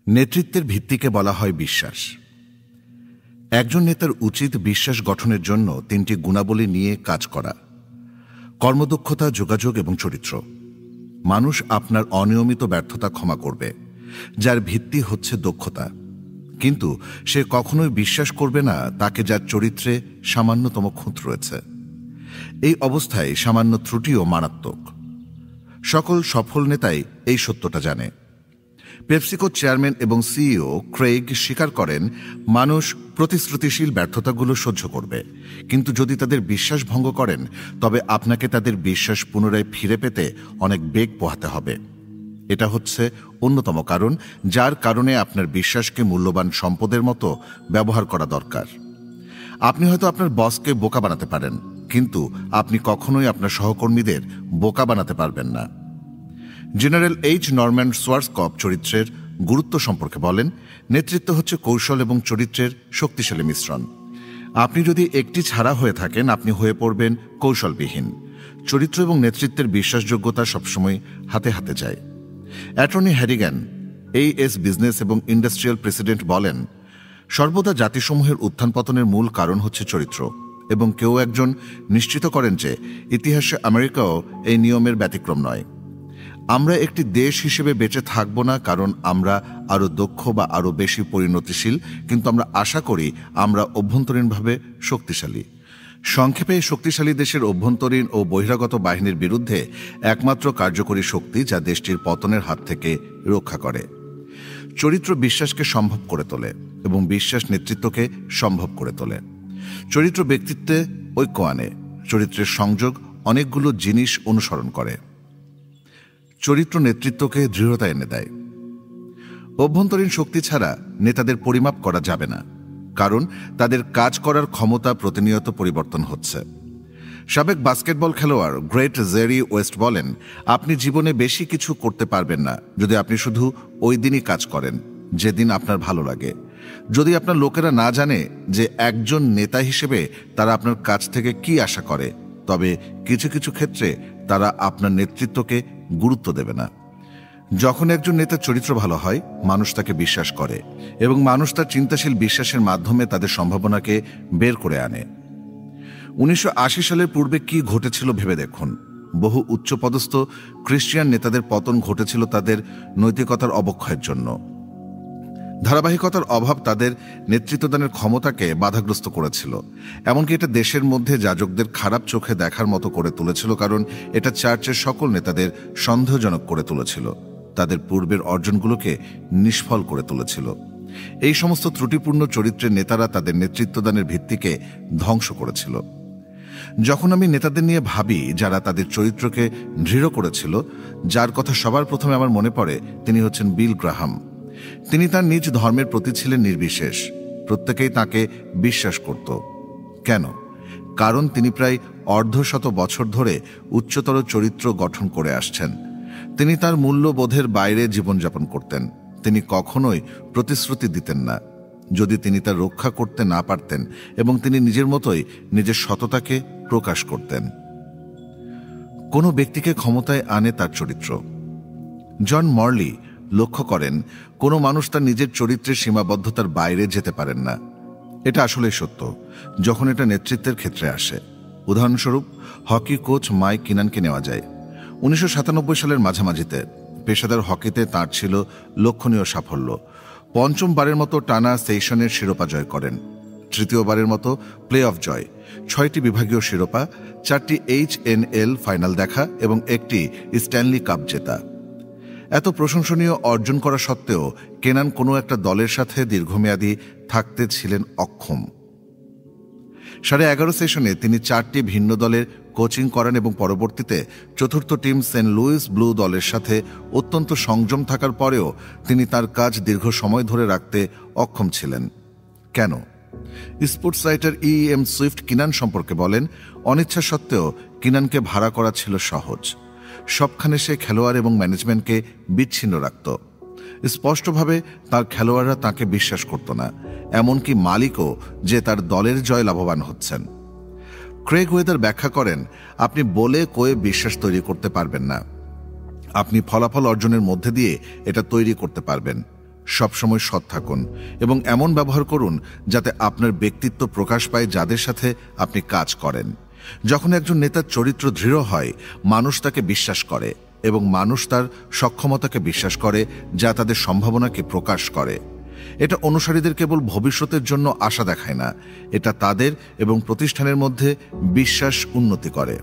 নেতৃত্বের ভিত্তিকে বলা হয় বিশ্বাস। একজন নেতার উচিত বিশ্বাস গঠনের জন্য 3টি গুণাবলী নিয়ে কাজ করা: কর্মদক্ষতা, যোগাযোগ এবং চরিত্র। মানুষ আপনার অনিয়মিত ব্যর্থতা ক্ষমা করবে, যার ভিত্তি হচ্ছে দক্ষতা, কিন্তু সে কখনোই বিশ্বাস করবে না তাকে যার চরিত্রে সামান্যতম খুঁত রয়েছে। এই অবস্থায় সামান্য ত্রুটিও মারাত্মক। সকল সফল নেতাই এই সত্যটা জানে। পেপসিকো চেয়ারম্যান এবং সিইও ক্রেইগ স্বীকার করেন, মানুষ প্রতিশ্রুতিশীল ব্যর্থতাগুলো সহ্য করবে, কিন্তু যদি তাদের বিশ্বাস ভঙ্গ করেন তবে আপনাকে তাদের বিশ্বাস পুনরায় ফিরে পেতে অনেক বেগ পোহাতে হবে। এটা হচ্ছে অন্যতম কারণ যার কারণে আপনার বিশ্বাসকে মূল্যবান সম্পদের মতো ব্যবহার করা দরকার। আপনি হয়তো আপনার বসকে বোকা বানাতে পারেন, কিন্তু আপনি কখনোই আপনার সহকর্মীদের বোকা বানাতে পারবেন না। জেনারেল এইচ নরম্যান সোয়ার্সকপ চরিত্রের গুরুত্ব সম্পর্কে বলেন, নেতৃত্ব হচ্ছে কৌশল এবং চরিত্রের শক্তিশালী মিশ্রণ। আপনি যদি একটি ছাড়া হয়ে থাকেন, আপনি হয়ে পড়বেন কৌশলবিহীন। চরিত্র এবং নেতৃত্বের বিশ্বাসযোগ্যতা সবসময় হাতে হাতে যায়। অ্যাটর্নি হ্যারিগ্যান, AS বিজনেস এবং ইন্ডাস্ট্রিয়াল প্রেসিডেন্ট, বলেন, সর্বদা জাতিসমূহের উত্থান পতনের মূল কারণ হচ্ছে চরিত্র, এবং কেউ একজন নিশ্চিত করেন যে ইতিহাসে আমেরিকাও এই নিয়মের ব্যতিক্রম নয়। আমরা একটি দেশ হিসেবে বেঁচে থাকব না কারণ আমরা আরও দক্ষ বা আরও বেশি পরিণতিশীল, কিন্তু আমরা আশা করি আমরা অভ্যন্তরীণভাবে শক্তিশালী। সংক্ষেপে, শক্তিশালী দেশের অভ্যন্তরীণ ও বহিরাগত বাহিনীর বিরুদ্ধে একমাত্র কার্যকরী শক্তি যা দেশটির পতনের হাত থেকে রক্ষা করে। চরিত্র বিশ্বাসকে সম্ভব করে তোলে এবং বিশ্বাস নেতৃত্বকে সম্ভব করে তোলে। চরিত্র ব্যক্তিত্বে ঐক্য আনে। চরিত্রের সংযোগ অনেকগুলো জিনিস অনুসরণ করে। চরিত্র নেতৃত্বকে দৃঢ়তা এনে দেয়। অভ্যন্তরীণ শক্তি ছাড়া নেতাদের পরিমাপ করা যাবে না, কারণ তাদের কাজ করার ক্ষমতা প্রতিনিয়ত পরিবর্তন হচ্ছে। সাবেক বাস্কেটবল খেলোয়াড় গ্রেট জেরি ওয়েস্ট বলেন, আপনি জীবনে বেশি কিছু করতে পারবেন না যদি আপনি শুধু ওই দিনই কাজ করেন যেদিন আপনার ভালো লাগে। যদি আপনার লোকেরা না জানে যে একজন নেতা হিসেবে তারা আপনার কাছ থেকে কি আশা করে, তবে কিছু কিছু ক্ষেত্রে তারা আপনার নেতৃত্বকে গুরুত্ব দেবে না। যখন একজন নেতার চরিত্র ভালো হয়, মানুষ তাকে বিশ্বাস করে এবং মানুষ তার চিন্তাশীল বিশ্বাসের মাধ্যমে তাদের সম্ভাবনাকে বের করে আনে। 1980 সালের পূর্বে কি ঘটেছিল ভেবে দেখুন। বহু উচ্চপদস্থ খ্রিস্টিয়ান নেতাদের পতন ঘটেছিল তাদের নৈতিকতার অবক্ষয়ের জন্য। ধারাবাহিকতার অভাব তাদের নেতৃত্বদানের ক্ষমতাকে বাধাগ্রস্ত করেছিল। এমনকি এটা দেশের মধ্যে যাজকদের খারাপ চোখে দেখার মতো করে তুলেছিল, কারণ এটা চার্চের সকল নেতাদের সন্দেহজনক করে তুলেছিল, তাদের পূর্বের অর্জনগুলোকে নিষ্ফল করে তুলেছিল। এই সমস্ত ত্রুটিপূর্ণ চরিত্রের নেতারা তাদের নেতৃত্বদানের ভিত্তিকে ধ্বংস করেছিল। যখন আমি নেতাদের নিয়ে ভাবি যারা তাদের চরিত্রকে দৃঢ় করেছিল, যার কথা সবার প্রথমে আমার মনে পড়ে তিনি হচ্ছেন বিল গ্রাহাম। তিনি তার নিজ ধর্মের প্রতি ছিলেন নির্বিশেষ। প্রত্যেকেই তাকে বিশ্বাস করত। কেন? কারণ তিনি প্রায় অর্ধশত বছর ধরে উচ্চতর চরিত্র গঠন করে আসছেন। তিনি তার মূল্যবোধের বাইরে জীবনযাপন করতেন। তিনি কখনোই প্রতিশ্রুতি দিতেন না যদি তিনি তা রক্ষা করতে না পারতেন, এবং তিনি নিজের মতোই নিজের সততাকে প্রকাশ করতেন। কোনো ব্যক্তিকে ক্ষমতায় আনে তার চরিত্র। জন মরলি লক্ষ্য করেন, কোনো মানুষ তার নিজের চরিত্রের সীমাবদ্ধতার বাইরে যেতে পারেন না। এটা আসলে সত্য যখন এটা নেতৃত্বের ক্ষেত্রে আসে। উদাহরণস্বরূপ, হকি কোচ মাইক কিনানকে নেওয়া যায়। 1997 সালের মাঝামাঝিতে পেশাদার হকিতে তাঁর ছিল লক্ষণীয় সাফল্য। 5ম বারের মতো টানা সেশনের শিরোপা জয় করেন, 3য়-বারের মতো প্লে অফ জয়, 6টি বিভাগীয় শিরোপা, 4টি HNL ফাইনাল দেখা এবং 1টি স্ট্যানলি কাপ জেতা। এত প্রশংসনীয় অর্জন করা সত্ত্বেও কেনান কোনো একটা দলের সাথে দীর্ঘমেয়াদী থাকতে ছিলেন অক্ষম। 11.5 সেশনে তিনি 4টি ভিন্ন দলের কোচিং করেন এবং পরবর্তীতে 4র্থ টিম সেন্ট লুইস ব্লু দলের সাথে অত্যন্ত সংযম থাকার পরেও তিনি তার কাজ দীর্ঘ সময় ধরে রাখতে অক্ষম ছিলেন। কেন? স্পোর্টস রাইটার EM সুইফট কিনান সম্পর্কে বলেন, অনিচ্ছা সত্ত্বেও কিনানকে ভাড়া করা ছিল সহজ। সবখানে সে খেলোয়াড় এবং ম্যানেজমেন্টকে বিচ্ছিন্ন রাখত। স্পষ্টভাবে তার খেলোয়াড়রা তাকে বিশ্বাস করত না, এমনকি মালিকও, যে তার দলের জয় লাভবান হচ্ছেন। ক্রেগ ওয়েদার ব্যাখ্যা করেন, আপনি বলে কয়ে বিশ্বাস তৈরি করতে পারবেন না, আপনি ফলাফল অর্জনের মধ্যে দিয়ে এটা তৈরি করতে পারবেন। সবসময় সৎ থাকুন এবং এমন ব্যবহার করুন যাতে আপনার ব্যক্তিত্ব প্রকাশ পায় যাদের সাথে আপনি কাজ করেন। যখন একজন নেতার চরিত্র দৃঢ় হয়, মানুষ তাকে বিশ্বাস করে এবং মানুষ তার সক্ষমতাকে বিশ্বাস করে, যা তাদের সম্ভাবনাকে প্রকাশ করে। এটা অনুসারীদের কেবল ভবিষ্যতের জন্য আশা দেখায় না, এটা তাদের এবং প্রতিষ্ঠানের মধ্যে বিশ্বাস উন্নতি করে।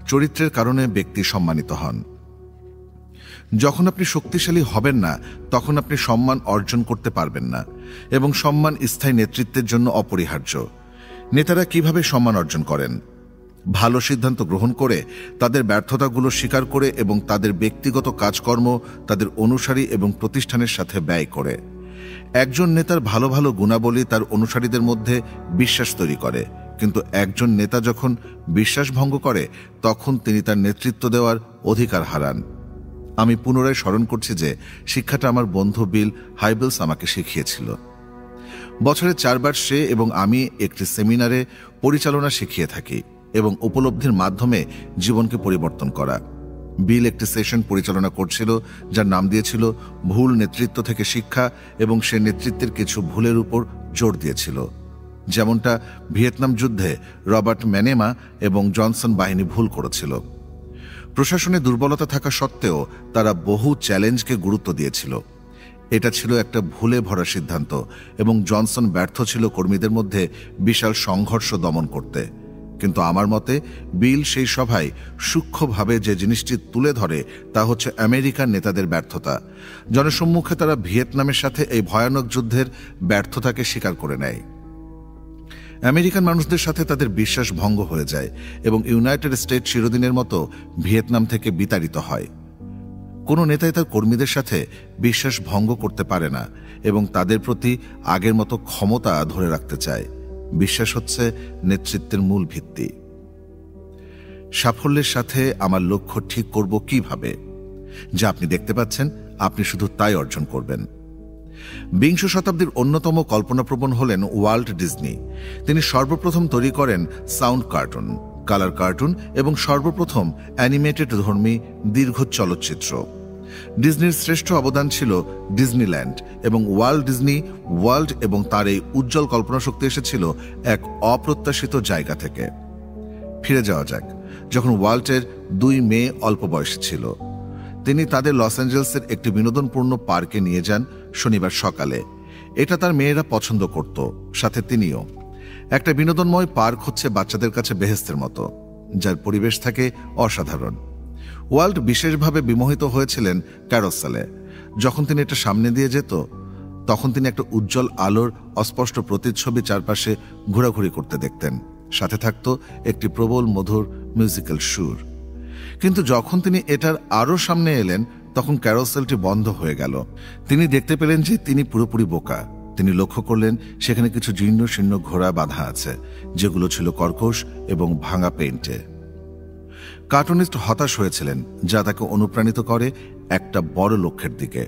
চরিত্রের কারণে ব্যক্তি সম্মানিত হন। যখন আপনি শক্তিশালী হবেন না, তখন আপনি সম্মান অর্জন করতে পারবেন না, এবং সম্মান স্থায়ী নেতৃত্বের জন্য অপরিহার্য। নেতারা কিভাবে সম্মান অর্জন করেন? ভালো সিদ্ধান্ত গ্রহণ করে, তাদের ব্যর্থতাগুলো স্বীকার করে এবং তাদের ব্যক্তিগত কাজকর্ম তাদের অনুসারী এবং প্রতিষ্ঠানের সাথে ব্যয় করে। একজন নেতার ভালো ভালো গুণাবলী তার অনুসারীদের মধ্যে বিশ্বাস তৈরি করে, কিন্তু একজন নেতা যখন বিশ্বাস ভঙ্গ করে, তখন তিনি তার নেতৃত্ব দেওয়ার অধিকার হারান। আমি পুনরায় স্মরণ করছি যে শিক্ষাটা আমার বন্ধু বিল হাইবেলস আমাকে শিখিয়েছিল। বছরে 4 বার সে এবং আমি একটি সেমিনারে পরিচালনা শিখিয়ে থাকি এবং উপলব্ধির মাধ্যমে জীবনকে পরিবর্তন করা। বিল একটি সেশন পরিচালনা করছিল যার নাম দিয়েছিল ভুল নেতৃত্ব থেকে শিক্ষা, এবং সে নেতৃত্বের কিছু ভুলের উপর জোর দিয়েছিল, যেমনটা ভিয়েতনাম যুদ্ধে রবার্ট ম্যানেমা এবং জনসন বাহিনী ভুল করেছিল। প্রশাসনে দুর্বলতা থাকা সত্ত্বেও তারা বহু চ্যালেঞ্জকে গুরুত্ব দিয়েছিল। এটা ছিল একটা ভুলে ভরা সিদ্ধান্ত, এবং জনসন ব্যর্থ ছিল কর্মীদের মধ্যে বিশাল সংঘর্ষ দমন করতে। কিন্তু আমার মতে বিল সেই সভায় সূক্ষ্মভাবে যে জিনিসটি তুলে ধরে তা হচ্ছে আমেরিকান নেতাদের ব্যর্থতা। জনসম্মুখে তারা ভিয়েতনামের সাথে এই ভয়ানক যুদ্ধের ব্যর্থতাকে স্বীকার করে নেয়। আমেরিকান মানুষদের সাথে তাদের বিশ্বাস ভঙ্গ হয়ে যায় এবং ইউনাইটেড স্টেটস চিরদিনের মতো ভিয়েতনাম থেকে বিতাড়িত হয়। কোনো নেতাই তার কর্মীদের সাথে বিশ্বাস ভঙ্গ করতে পারে না এবং তাদের প্রতি আগের মতো ক্ষমতা ধরে রাখতে চায়। বিশ্বাস হচ্ছে নেতৃত্বের মূল ভিত্তি। সাফল্যের সাথে আমার লক্ষ্য ঠিক করব কিভাবে? যা আপনি দেখতে পাচ্ছেন, আপনি শুধু তাই অর্জন করবেন। বিংশ শতাব্দীর অন্যতম কল্পনাপ্রবণ হলেন ওয়াল্ট ডিজনি। তিনি সর্বপ্রথম তৈরি করেন সাউন্ড কার্টুন, কালার কার্টুন এবং সর্বপ্রথম অ্যানিমেটেড ধর্মী দীর্ঘ চলচ্চিত্র। ডিজনির শ্রেষ্ঠ অবদান ছিল ডিজনিল্যান্ড, এবং ওয়াল্ট ডিজনি ওয়ার্ল্ড এবং তার এই উজ্জ্বল কল্পনাশক্তি এসেছিল এক অপ্রত্যাশিত জায়গা থেকে। ফিরে যাওয়া যাক, যখন ওয়াল্টের 2 মেয়ে অল্প বয়সী ছিল, তিনি তাদের লস অ্যাঞ্জেলসের একটি বিনোদনপূর্ণ পার্কে নিয়ে যান শনিবার সকালে। এটা তার মেয়েরা পছন্দ করত, সাথে তিনিও। একটা বিনোদনময় পার্ক হচ্ছে বাচ্চাদের কাছে বেহেশতের মতো, যার পরিবেশ থাকে অসাধারণ। ওয়াল্ট বিশেষভাবে বিমোহিত হয়েছিলেন ক্যারোসেলে। যখন তিনি এটা সামনে দিয়ে যেত, তখন তিনি একটা উজ্জ্বল আলোর অস্পষ্ট প্রতিচ্ছবি চারপাশে ঘোরাঘুরি করতে দেখতেন, সাথে থাকত একটি প্রবল মধুর মিউজিক্যাল সুর। কিন্তু যখন তিনি এটার আরো সামনে এলেন, তখন ক্যারোসেলটি বন্ধ হয়ে গেল। তিনি দেখতে পেলেন যে তিনি পুরোপুরি বোকা। তিনি লক্ষ্য করলেন সেখানে কিছু জীর্ণ শীর্ণ ঘোড়া বাঁধা আছে, যেগুলো ছিল কর্কশ এবং ভাঙা পেইন্টে। কার্টুনিস্ট হতাশ হয়েছিলেন, যা তাকে অনুপ্রাণিত করে একটা বড় লক্ষ্যের দিকে।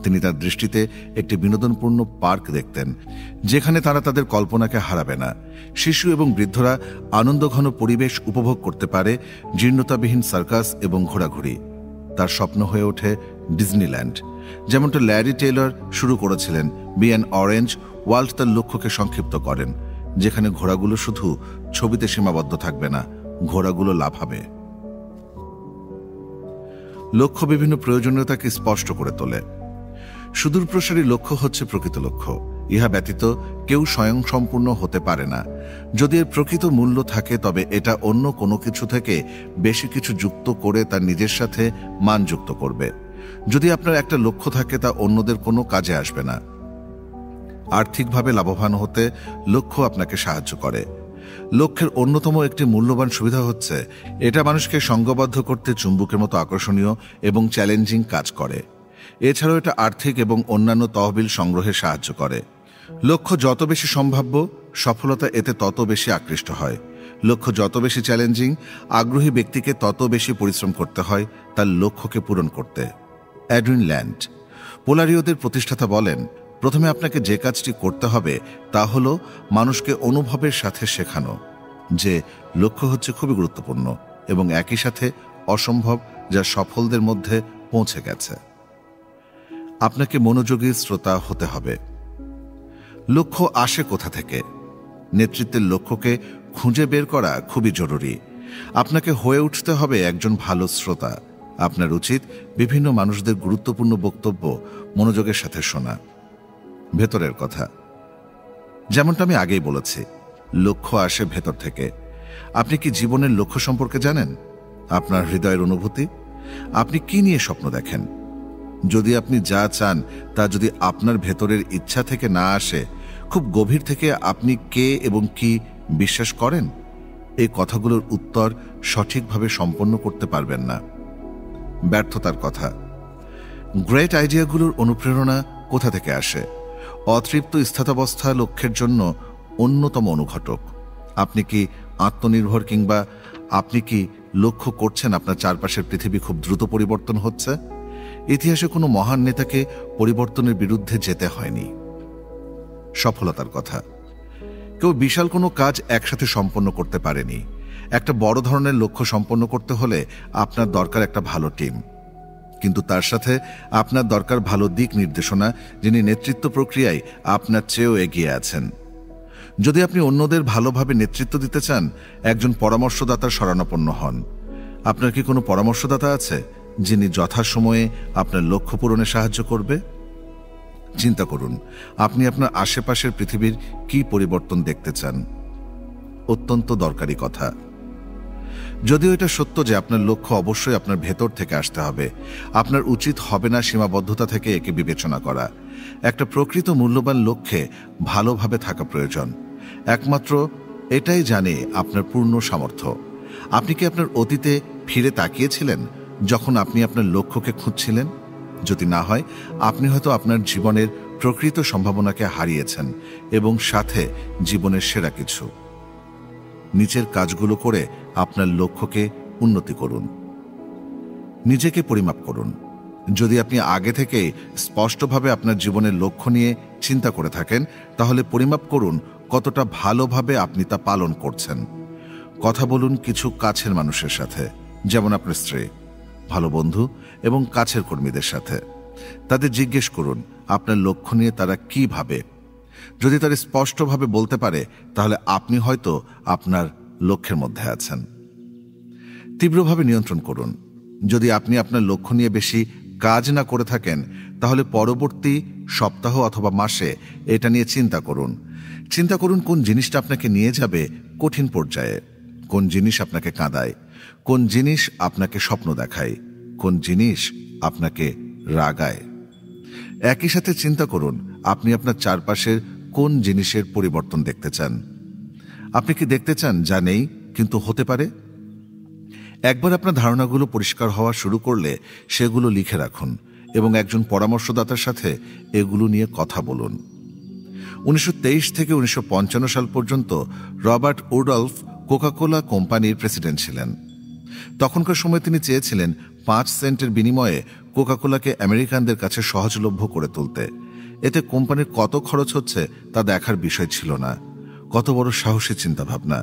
তিনি তার দৃষ্টিতে একটি বিনোদনপূর্ণ পার্ক দেখতেন, যেখানে তারা তাদের কল্পনাকে হারাবে না। শিশু এবং বৃদ্ধরা আনন্দঘন পরিবেশ উপভোগ করতে পারে, জীর্ণতাবিহীন সার্কাস এবং ঘোরাঘুরি। তার স্বপ্ন হয়ে ওঠে ডিজনিল্যান্ড। যেমনটা ল্যারি টেইলর শুরু করেছিলেন বি অ্যান অরেঞ্জ, ওয়াল্ট তার লক্ষ্যকে সংক্ষিপ্ত করেন, যেখানে ঘোড়াগুলো শুধু ছবিতে সীমাবদ্ধ থাকবে না, ঘোড়াগুলো লাফাবে। লক্ষ্য বিভিন্ন প্রয়োজনীয়তাকে স্পষ্ট করে তোলে। সুদূরপ্রসারী লক্ষ্য হচ্ছে প্রকৃত লক্ষ্য। ইহা ব্যতীত কেউ স্বয়ংসম্পূর্ণ হতে পারে না। যদি এর প্রকৃত মূল্য থাকে, তবে এটা অন্য কোনো কিছু থেকে বেশি কিছু যুক্ত করে তার নিজের সাথে মান যুক্ত করবে। যদি আপনার একটা লক্ষ্য থাকে, তা অন্যদের কোনো কাজে আসবে না। আর্থিকভাবে লাভবান হতে লক্ষ্য আপনাকে সাহায্য করে। লক্ষ্যের অন্যতম একটি মূল্যবান সুবিধা হচ্ছে এটা মানুষকে সংঘবদ্ধ করতে চুম্বকের মতো আকর্ষণীয় এবং চ্যালেঞ্জিং কাজ করে। এছাড়াও এটা আর্থিক এবং অন্যান্য তহবিল সংগ্রহে সাহায্য করে। লক্ষ্য যত বেশি সম্ভাব্য, সফলতা এতে তত বেশি আকৃষ্ট হয়। লক্ষ্য যত বেশি চ্যালেঞ্জিং, আগ্রহী ব্যক্তিকে তত বেশি পরিশ্রম করতে হয় তার লক্ষ্যকে পূরণ করতে। এডউইন ল্যান্ড, পোলারিওদের প্রতিষ্ঠাতা, বলেন, প্রথমে আপনাকে যে কাজটি করতে হবে তা হল মানুষকে অনুভবের সাথে শেখানো যে লক্ষ্য হচ্ছে খুবই গুরুত্বপূর্ণ এবং একই সাথে অসম্ভব, যা সফলদের মধ্যে পৌঁছে গেছে। আপনাকে মনোযোগী শ্রোতা হতে হবে। লক্ষ্য আসে কোথা থেকে? নেতৃত্বের লক্ষ্যকে খুঁজে বের করা খুবই জরুরি। আপনাকে হয়ে উঠতে হবে একজন ভালো শ্রোতা। আপনার উচিত বিভিন্ন মানুষদের গুরুত্বপূর্ণ বক্তব্য মনোযোগের সাথে শোনা। ভেতরের কথা, যেমনটা আমি আগেই বলেছি, লক্ষ্য আসে ভেতর থেকে। আপনি কি জীবনের লক্ষ্য সম্পর্কে জানেন? আপনার হৃদয়ের অনুভূতি? আপনি কি নিয়ে স্বপ্ন দেখেন? যদি আপনি যা চান তা যদি আপনার ভেতরের ইচ্ছা থেকে না আসে, খুব গভীর থেকে আপনি কে এবং কি বিশ্বাস করেন, এই কথাগুলোর উত্তর সঠিকভাবে সম্পন্ন করতে পারবেন না। ব্যর্থতার কথা, গ্রেট আইডিয়াগুলোর অনুপ্রেরণা কোথা থেকে আসে? অতৃপ্ত স্থিতাবস্থা লক্ষ্যের জন্য অন্যতম অনুঘটক। আপনি কি আত্মনির্ভর, কিংবা আপনি কি লক্ষ্য করছেন আপনার চারপাশের পৃথিবী খুব দ্রুত পরিবর্তন হচ্ছে? ইতিহাসে কোনো মহান নেতাকে পরিবর্তনের বিরুদ্ধে যেতে হয়নি। সফলতার কথা, কেউ বিশাল কোনো কাজ একসাথে সম্পন্ন করতে পারেনি। একটা বড় ধরনের লক্ষ্য সম্পন্ন করতে হলে আপনার দরকার একটা ভালো টিম, কিন্তু তার সাথে আপনার দরকার ভালো দিক নির্দেশনা, যিনি নেতৃত্ব প্রক্রিয়ায় আপনার চেয়েও এগিয়ে আছেন। যদি আপনি অন্যদের ভালোভাবে নেতৃত্ব দিতে চান, একজন পরামর্শদাতার শরণাপন্ন হন। আপনার কি কোনো পরামর্শদাতা আছে যিনি যথাসময়ে আপনার লক্ষ্য পূরণে সাহায্য করবে? চিন্তা করুন, আপনি আপনার আশেপাশের পৃথিবীর কি পরিবর্তন দেখতে চান। অত্যন্ত দরকারি কথা। যদিও এটা সত্য যে আপনার লক্ষ্য অবশ্যই আপনার ভেতর থেকে আসতে হবে, আপনার উচিত হবে না সীমাবদ্ধতা থেকে একে বিবেচনা করা। একটা প্রকৃত মূল্যবান লক্ষ্যে ভালোভাবে থাকা প্রয়োজন। একমাত্র এটাই জানে আপনার পূর্ণ সামর্থ্য। আপনি কি আপনার অতীতে ফিরে তাকিয়েছিলেন যখন আপনি আপনার লক্ষ্যকে খুঁজছিলেন? যদি না হয়, আপনি হয়তো আপনার জীবনের প্রকৃত সম্ভাবনাকে হারিয়েছেন এবং সাথে জীবনের সেরা কিছু। নিচের কাজগুলো করে আপনার লক্ষ্যকে উন্নতি করুন। নিজেকে পরিমাপ করুন। যদি আপনি আগে থেকে স্পষ্টভাবে আপনার জীবনের লক্ষ্য নিয়ে চিন্তা করে থাকেন, তাহলে পরিমাপ করুন কতটা ভালোভাবে আপনি তা পালন করছেন। কথা বলুন কিছু কাছের মানুষের সাথে, যেমন আপনার স্ত্রী, ভালো বন্ধু এবং কাছের কর্মীদের সাথে। তাদের জিজ্ঞেস করুন আপনার লক্ষ্য নিয়ে তারা কি ভাবে। যদি তারা স্পষ্টভাবে বলতে পারে, তাহলে আপনি হয়তো আপনার লক্ষ্যের মধ্যে আছেন। তীব্রভাবে নিয়ন্ত্রণ করুন। যদি আপনি আপনার লক্ষ্য নিয়ে বেশি কাজ না করে থাকেন, তাহলে পরবর্তী সপ্তাহ অথবা মাসে এটা নিয়ে চিন্তা করুন। চিন্তা করুন কোন জিনিসটা আপনাকে নিয়ে যাবে কঠিন পর্যায়ে, কোন জিনিস আপনাকে কাঁদায়, কোন জিনিস আপনাকে স্বপ্ন দেখায়, কোন জিনিস আপনাকে রাগায়। একই সাথে চিন্তা করুন আপনি আপনার চারপাশের কোন জিনিসের পরিবর্তন দেখতে চান। আপনি কি দেখতে চান যা নেই কিন্তু হতে পারে? একবার আপনার ধারণাগুলো পরিষ্কার হওয়া শুরু করলে সেগুলো লিখে রাখুন এবং একজন পরামর্শদাতার সাথে এগুলো নিয়ে কথা বলুন। 1923 থেকে 1955 সাল পর্যন্ত রবার্ট উডলফ কোকাকোলা কোম্পানির প্রেসিডেন্ট ছিলেন। তখনকার সময় তিনি চেয়েছিলেন 5 সেন্টের বিনিময়ে কোকাকোলাকে আমেরিকানদের কাছে সহজলভ্য করে তুলতে। এতে কোম্পানির কত খরচ হচ্ছে তা দেখার বিষয় ছিল না। কত বড় সাহসী চিন্তাভাবনা,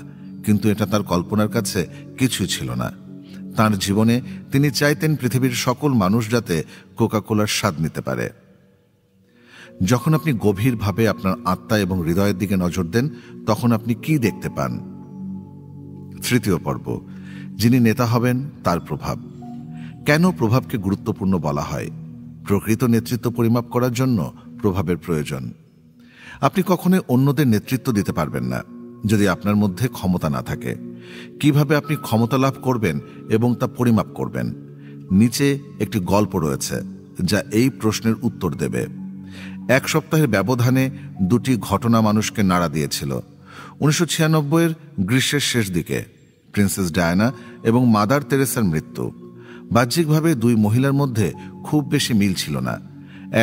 কিন্তু এটা তার কল্পনার কাছে কিছুই ছিল না। তার জীবনে তিনি চাইতেন পৃথিবীর সকল মানুষ যাতে কোকাকোলার স্বাদ নিতে পারে। যখন আপনি গভীরভাবে আপনার আত্মা এবং হৃদয়ের দিকে নজর দেন, তখন আপনি কি দেখতে পান? তৃতীয় পর্ব, যিনি নেতা হবেন তার প্রভাব। কেন প্রভাবকে গুরুত্বপূর্ণ বলা হয়? প্রকৃত নেতৃত্ব পরিমাপ করার জন্য প্রভাবের প্রয়োজন। আপনি কখনোই অন্যদের নেতৃত্ব দিতে পারবেন না যদি আপনার মধ্যে ক্ষমতা না থাকে। কিভাবে আপনি ক্ষমতা লাভ করবেন এবং তা পরিমাপ করবেন? নিচে একটি গল্প রয়েছে যা এই প্রশ্নের উত্তর দেবে। 1 সপ্তাহের ব্যবধানে 2টি ঘটনা মানুষকে নাড়া দিয়েছিল। 1996 গ্রীষ্মের শেষ দিকে প্রিন্সেস ডায়ানা এবং মাদার তেরেসার মৃত্যু। বাহ্যিকভাবে 2 মহিলার মধ্যে খুব বেশি মিল ছিল না।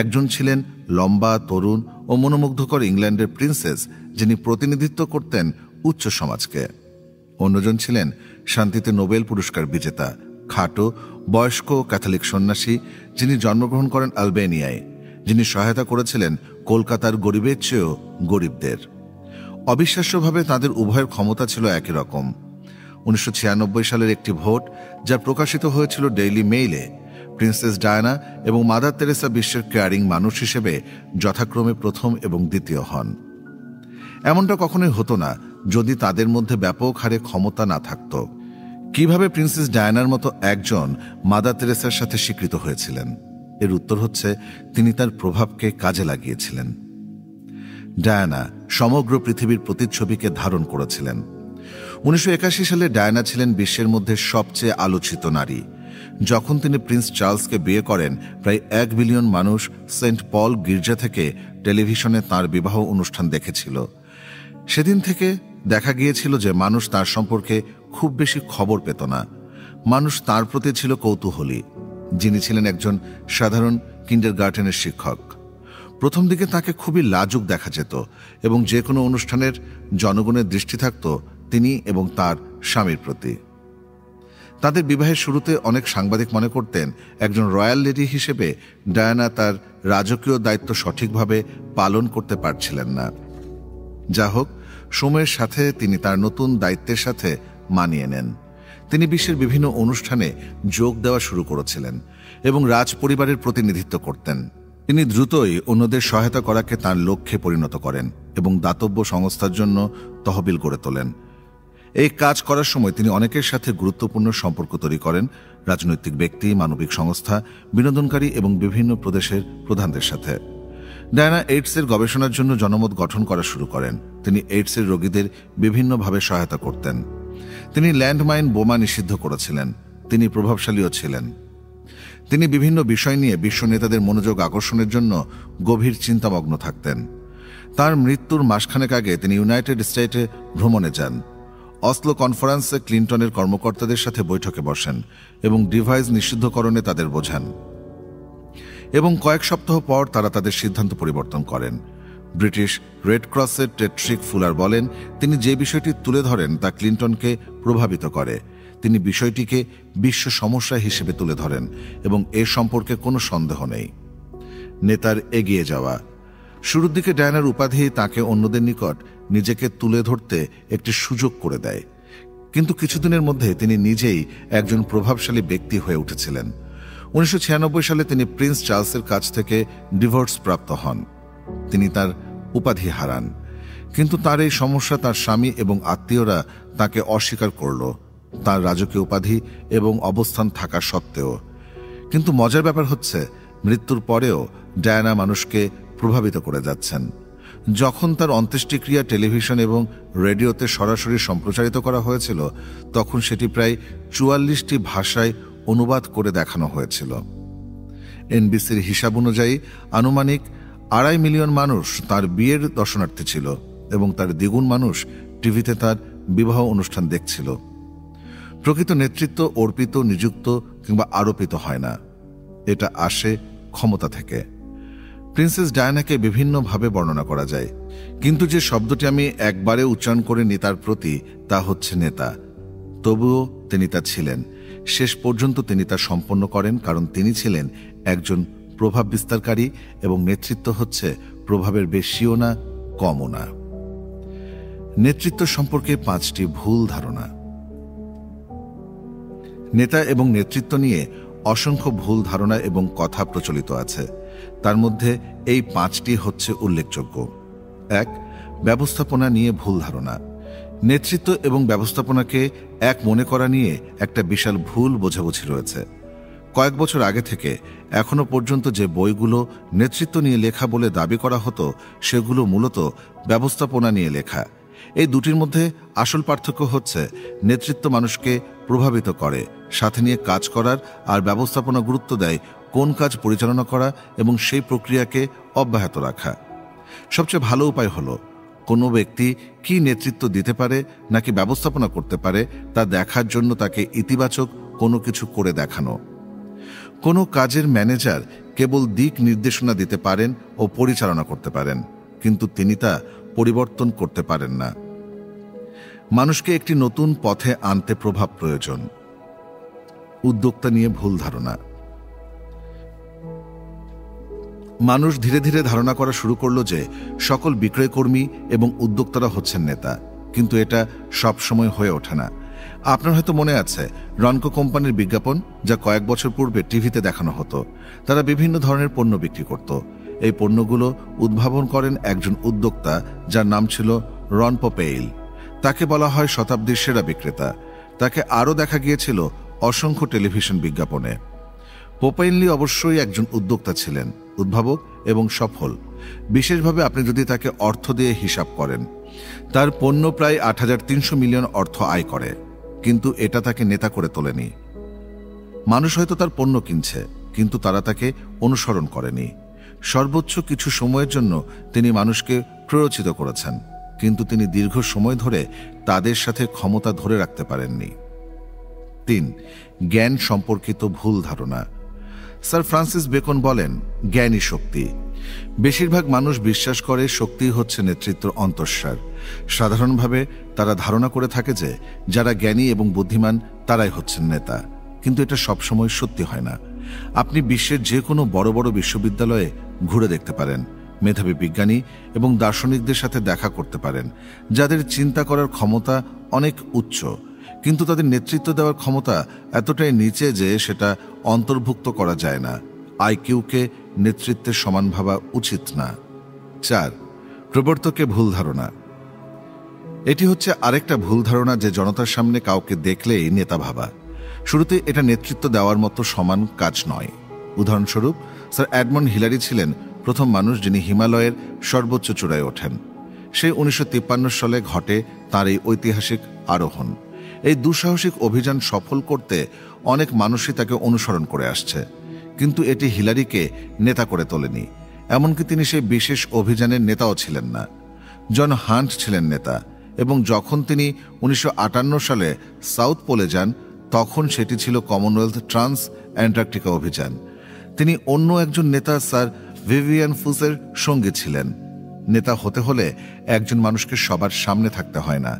একজন ছিলেন লম্বা, তরুণ ও মনোমুগ্ধকর ইংল্যান্ডের প্রিন্সেস, যিনি প্রতিনিধিত্ব করতেন উচ্চ সমাজকে। অন্যজন ছিলেন শান্তিতে নোবেল পুরস্কার বিজেতা, খাটো, বয়স্ক ক্যাথলিক সন্ন্যাসী, যিনি জন্মগ্রহণ করেন আলবেনিয়ায়, যিনি সহায়তা করেছিলেন কলকাতার গরিবের চেয়েও গরিবদের। অবিশ্বাস্যভাবে তাদের উভয়ের ক্ষমতা ছিল একই রকম। 1996 সালের একটি ভোট, যা প্রকাশিত হয়েছিল ডেইলি মেইলে, প্রিন্সেস ডায়ানা এবং মাদার তেরেসা বিশ্বের কেয়ারিং মানুষ হিসেবে যথাক্রমে প্রথম এবং দ্বিতীয় হন। এমনটা কখনোই হতো না যদি তাদের মধ্যে ব্যাপক হারে ক্ষমতা না থাকত। কিভাবে প্রিন্সেস ডায়ানার মতো একজন মাদার তেরেসার সাথে স্বীকৃত হয়েছিলেন? এর উত্তর হচ্ছে, তিনি তার প্রভাবকে কাজে লাগিয়েছিলেন। ডায়ানা সমগ্র পৃথিবীর প্রতিচ্ছবিকে ধারণ করেছিলেন। 1981 সালে ডায়ানা ছিলেন বিশ্বের মধ্যে সবচেয়ে আলোচিত নারী। যখন তিনি প্রিন্স চার্লসকে বিয়ে করেন, প্রায় 1 বিলিয়ন মানুষ সেন্ট পল গির্জা থেকে টেলিভিশনে তার বিবাহ অনুষ্ঠান দেখেছিল। সেদিন থেকে দেখা গিয়েছিল যে মানুষ তার সম্পর্কে খুব বেশি খবর পেত না। মানুষ তার প্রতি ছিল কৌতূহলী। যিনি ছিলেন একজন সাধারণ কিন্ডারগার্টেনের শিক্ষক। প্রথম দিকে তাকে খুবই লাজুক দেখা যেত এবং যে কোনো অনুষ্ঠানের জনগণের দৃষ্টি থাকত তিনি এবং তার স্বামীর প্রতি। তাদের বিবাহের শুরুতে অনেক সাংবাদিক মনে করতেন একজন রয়্যাল লেডি হিসেবে ডায়ানা তার রাজকীয় দায়িত্ব সঠিকভাবে পালন করতে পারছিলেন না। যা হোক, সময়ের সাথে তিনি তার নতুন দায়িত্বের সাথে মানিয়ে নেন। তিনি বিশ্বের বিভিন্ন অনুষ্ঠানে যোগ দেওয়া শুরু করেছিলেন এবং রাজ পরিবারের প্রতিনিধিত্ব করতেন। তিনি দ্রুতই অন্যদের সহায়তা করাকে তার লক্ষ্যে পরিণত করেন এবং দাতব্য সংস্থার জন্য তহবিল গড়ে তোলেন। এই কাজ করার সময় তিনি অনেকের সাথে গুরুত্বপূর্ণ সম্পর্ক তৈরি করেন, রাজনৈতিক ব্যক্তি, মানবিক সংস্থা, বিনোদনকারী এবং বিভিন্ন প্রদেশের প্রধানদের সাথে। ডায়ানা এইডসের গবেষণার জন্য জনমত গঠন করা শুরু করেন। তিনি এইডসের রোগীদের বিভিন্নভাবে সহায়তা করতেন। তিনি ল্যান্ডমাইন বোমা নিষিদ্ধ করেছিলেন। তিনি প্রভাবশালীও ছিলেন। তিনি বিভিন্ন বিষয় নিয়ে বিশ্ব নেতাদের মনোযোগ আকর্ষণের জন্য গভীর চিন্তামগ্ন থাকতেন। তার মৃত্যুর মাসখানেক আগে তিনি ইউনাইটেড স্টেটে ভ্রমণে যান। অসলো কনফারেন্সে ক্লিন্টনের কর্মকর্তাদের সাথে বৈঠকে বসেন এবং ডিভাইস নিষিদ্ধকরণে তাদের বোঝান এবং কয়েক সপ্তাহ পর তারা তাদের সিদ্ধান্ত পরিবর্তন করেন। ব্রিটিশ রেড ক্রসের টেট্রিক ফুলার বলেন, তিনি যে বিষয়টি তুলে ধরেন তা ক্লিন্টনকে প্রভাবিত করে। তিনি বিষয়টিকে বিশ্ব সমস্যা হিসেবে তুলে ধরেন এবং এ সম্পর্কে কোনো সন্দেহ নেই। নেতার এগিয়ে যাওয়া। শুরুর দিকে ডায়ানার উপাধি তাকে অন্যদের নিকট নিজেকে তুলে ধরতে একটি সুযোগ করে দেয়, কিন্তু কিছুদিনের মধ্যে তিনি নিজেই একজন প্রভাবশালী ব্যক্তি হয়ে উঠেছিলেন। 1996 সালে তিনি প্রিন্স চার্লসের কাছ থেকে ডিভোর্স প্রাপ্ত হন। তিনি তার উপাধি হারান, কিন্তু তার এই সমস্যা তার স্বামী এবং আত্মীয়রা তাকে অস্বীকার করল, তার রাজকীয় উপাধি এবং অবস্থান থাকা সত্ত্বেও। কিন্তু মজার ব্যাপার হচ্ছে, মৃত্যুর পরেও ডায়ানা মানুষকে প্রভাবিত করে যাচ্ছেন। যখন তার অন্ত্যেষ্টিক্রিয়া টেলিভিশন এবং রেডিওতে সরাসরি সম্প্রচারিত করা হয়েছিল, তখন সেটি প্রায় 44টি ভাষায় অনুবাদ করে দেখানো হয়েছিল। এনবিসির হিসাব অনুযায়ী আনুমানিক 2.5 মিলিয়ন মানুষ তার বিয়ের দর্শনার্থী ছিল এবং তার দ্বিগুণ মানুষ টিভিতে তার বিবাহ অনুষ্ঠান দেখছিল। প্রকৃত নেতৃত্ব অর্পিত, নিযুক্ত কিংবা আরোপিত হয় না, এটা আসে ক্ষমতা থেকে। প্রিন্সেস ডায়ানাকে বিভিন্নভাবে বর্ণনা করা যায়, কিন্তু যে শব্দটি আমি একবারে উচ্চারণ করিনি তার প্রতি, তা হচ্ছে নেতা। তবুও তিনি তা ছিলেন। শেষ পর্যন্ত তিনি তা সম্পন্ন করেন, কারণ তিনি ছিলেন একজন প্রভাব বিস্তারকারী এবং নেতৃত্ব হচ্ছে প্রভাবের বেশিও না কমও না। নেতৃত্ব সম্পর্কে 5টি ভুল ধারণা। নেতা এবং নেতৃত্ব নিয়ে অসংখ্য ভুল ধারণা এবং কথা প্রচলিত আছে। তার মধ্যে এই 5টি হচ্ছে উল্লেখযোগ্য। 1. ব্যবস্থাপনা নিয়ে ভুল ধারণা। নেতৃত্ব এবং ব্যবস্থাপনাকে এক মনে করা নিয়ে একটা বিশাল ভুল বোঝাবুঝি রয়েছে। কয়েক বছর আগে থেকে এখনো পর্যন্ত যে বইগুলো নেতৃত্ব নিয়ে লেখা বলে দাবি করা হতো, সেগুলো মূলত ব্যবস্থাপনা নিয়ে লেখা। এই দুটির মধ্যে আসল পার্থক্য হচ্ছে নেতৃত্ব মানুষকে প্রভাবিত করে, সাথে নিয়ে কাজ করার, আর ব্যবস্থাপনা গুরুত্ব দেয় কোন কাজ পরিচালনা করা এবং সেই প্রক্রিয়াকে অব্যাহত রাখা। সবচেয়ে ভালো উপায় হলো কোনো ব্যক্তি কি নেতৃত্ব দিতে পারে নাকি ব্যবস্থাপনা করতে পারে তা দেখার জন্য তাকে ইতিবাচক কোনো কিছু করে দেখানো। কোনো কাজের ম্যানেজার কেবল দিক নির্দেশনা দিতে পারেন ও পরিচালনা করতে পারেন, কিন্তু তিনি তা পরিবর্তন করতে পারেন না। মানুষকে একটি নতুন পথে আনতে প্রভাব প্রয়োজন। উদ্যোক্তা নিয়ে ভুল ধারণা। মানুষ ধীরে ধীরে ধারণা করা শুরু করলো যে সকল বিক্রয়কর্মী এবং উদ্যোক্তারা হচ্ছেন নেতা, কিন্তু এটা সব সময় হয়ে ওঠে না। আপনার হয়তো মনে আছে রনকো কোম্পানির বিজ্ঞাপন, যা কয়েক বছর পূর্বে টিভিতে দেখানো হতো। তারা বিভিন্ন ধরনের পণ্য বিক্রি করত। এই পণ্যগুলো উদ্ভাবন করেন একজন উদ্যোক্তা যার নাম ছিল রন পোপেইল। তাকে বলা হয় শতাব্দীর সেরা বিক্রেতা। তাকে আরও দেখা গিয়েছিল অসংখ্য টেলিভিশন বিজ্ঞাপনে। পোপেইনলি অবশ্যই একজন উদ্যোক্তা ছিলেন, উদ্ভাবক এবং সফল। বিশেষভাবে আপনি যদি তাকে অর্থ দিয়ে হিসাব করেন, তার পণ্য প্রায় ৮৩০০ মিলিয়ন অর্থ আয় করে, কিন্তু এটা তাকে নেতা করে তোলেনি। মানুষ হয়তো তার পণ্য কিনছে, কিন্তু তারা তাকে অনুসরণ করেনি। সর্বোচ্চ কিছু সময়ের জন্য তিনি মানুষকে প্ররোচিত করেছেন, কিন্তু তিনি দীর্ঘ সময় ধরে তাদের সাথে ক্ষমতা ধরে রাখতে পারেননি। ৩. জ্ঞান সম্পর্কিত ভুল ধারণা। স্যার ফ্রান্সিস বেকন বলেন, জ্ঞানই শক্তি। বেশিরভাগ মানুষ বিশ্বাস করে শক্তি হচ্ছে নেতৃত্বের অন্তঃসার। সাধারণভাবে তারা ধারণা করে থাকে যে যারা জ্ঞানী এবং বুদ্ধিমান তারাই হচ্ছেন নেতা, কিন্তু এটা সবসময় সত্যি হয় না। আপনি বিশ্বের যে কোনো বড় বড় বিশ্ববিদ্যালয়ে ঘুরে দেখতে পারেন, মেধাবী বিজ্ঞানী এবং দার্শনিকদের সাথে দেখা করতে পারেন, যাদের চিন্তা করার ক্ষমতা অনেক উচ্চ, কিন্তু তাদের নেতৃত্ব দেওয়ার ক্ষমতা এতটাই নিচে যে সেটা অন্তর্ভুক্ত করা যায় না। আইকিউকে নেতৃত্বের সমান ভাবা উচিত না। ৪. প্রবর্তকে ভুল ধারণা। এটি হচ্ছে আরেকটা ভুল ধারণা যে জনতার সামনে কাউকে দেখলেই নেতা ভাবা। শুরুতে এটা নেতৃত্ব দেওয়ার মতো সমান কাজ নয়। উদাহরণস্বরূপ, স্যার এডমন্ড হিলারি ছিলেন প্রথম মানুষ যিনি হিমালয়ের সর্বোচ্চ চূড়ায় ওঠেন। সেই 1953 সালে ঘটে তার এই ঐতিহাসিক আরোহণ। এই দুঃসাহসিক অভিযান সফল করতে অনেক মানুষই তাকে অনুসরণ করে আসছে, কিন্তু এটি হিলারিকে নেতা করে তোলেনি। এমনকি তিনি সেই বিশেষ অভিযানের নেতাও ছিলেন না। জন হান্ট ছিলেন নেতা, এবং যখন তিনি 1958 সালে সাউথ পোলে যান, তখন সেটি ছিল কমনওয়েলথ ট্রান্স অ্যান্টার্কটিকা অভিযান। তিনি অন্য একজন নেতা স্যার ভিভিয়ান ফুসের সঙ্গে ছিলেন। নেতা হতে হলে একজন মানুষকে সবার সামনে থাকতে হয় না।